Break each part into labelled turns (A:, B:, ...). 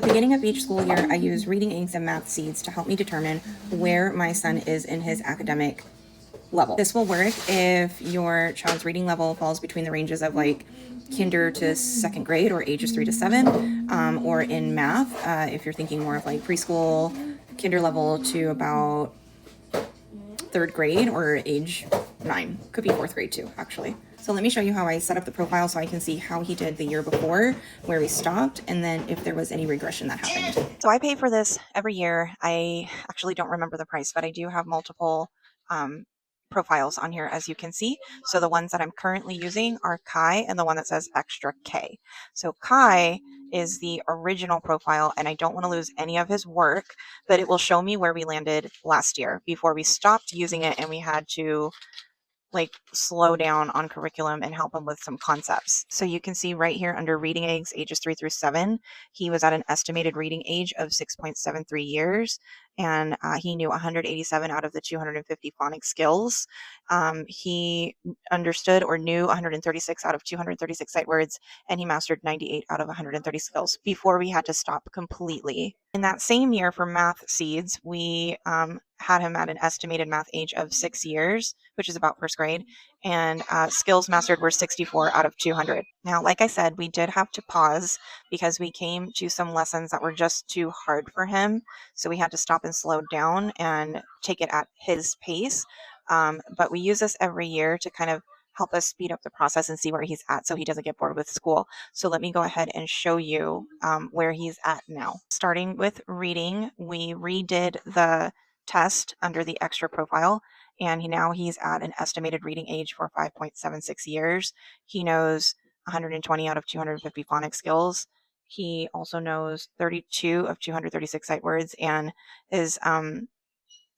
A: the beginning of each school year, I use ReadingEggs and MathSeeds to help me determine where my son is in his academic level. This will work if your child's reading level falls between the ranges of like kinder to second grade or ages 3 to 7, or in math, if you're thinking more of like preschool, kinder level to about third grade or age 9. Could be fourth grade too, actually. So let me show you how I set up the profile so I can see how he did the year before, where we stopped, and then if there was any regression that happened. So I pay for this every year. I actually don't remember the price, but I do have multiple profiles on here, as you can see. So the ones that I'm currently using are Kai and the one that says Extra K. So Kai is the original profile, and I don't want to lose any of his work, but it will show me where we landed last year before we stopped using it and we had to like slow down on curriculum and help him with some concepts. So you can see right here under ReadingEggs ages 3 through 7, he was at an estimated reading age of 6.73 years, and he knew 187 out of the 250 phonics skills. He understood or knew 136 out of 236 sight words, and he mastered 98 out of 130 skills before we had to stop completely. In that same year for MathSeeds, we had him at an estimated math age of 6 years, which is about first grade, and skills mastered were 64 out of 200. Now, like I said, we did have to pause because we came to some lessons that were just too hard for him, so we had to stop and slow down and take it at his pace. But we use this every year to kind of help us speed up the process and see where he's at so he doesn't get bored with school. So let me go ahead and show you where he's at now. Starting with reading, we redid the test under the extra profile, and he's at an estimated reading age for 5.76 years. He knows 120 out of 250 phonics skills. He also knows 32 of 236 sight words, and his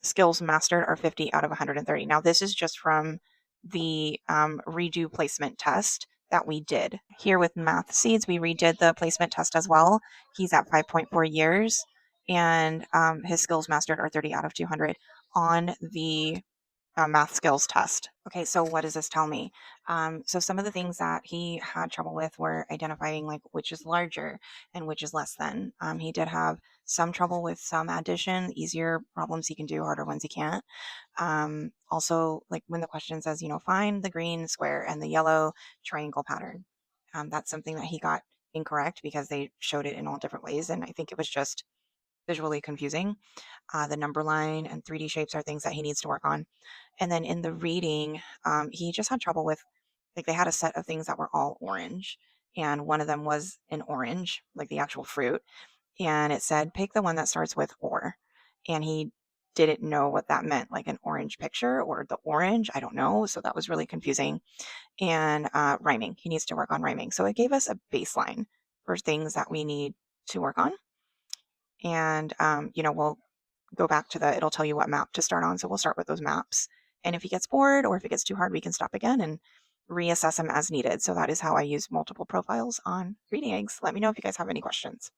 A: skills mastered are 50 out of 130. Now, this is just from the redo placement test that we did. Here with MathSeeds, we redid the placement test as well. He's at 5.4 years, and his skills mastered are 30 out of 200 on the math skills test. Okay, so what does this tell me? So some of the things that he had trouble with were identifying like which is larger and which is less than. He did have some trouble with some addition, easier problems he can do, harder ones he can't. Also, like when the question says, find the green square and the yellow triangle pattern. That's something that he got incorrect because they showed it in all different ways, and I think it was just visually confusing. The number line and 3D shapes are things that he needs to work on. And then in the reading, he just had trouble with, like, they had a set of things that were all orange, and one of them was an orange, like the actual fruit, and it said pick the one that starts with or, and he didn't know what that meant, like an orange picture or the orange, I don't know. So that was really confusing. And rhyming, he needs to work on rhyming. So it gave us a baseline for things that we need to work on. And we'll go back to it'll tell you what map to start on, so we'll start with those maps, and if he gets bored or if it gets too hard, we can stop again and reassess him as needed. So that is how I use multiple profiles on ReadingEggs. Let me know if you guys have any questions.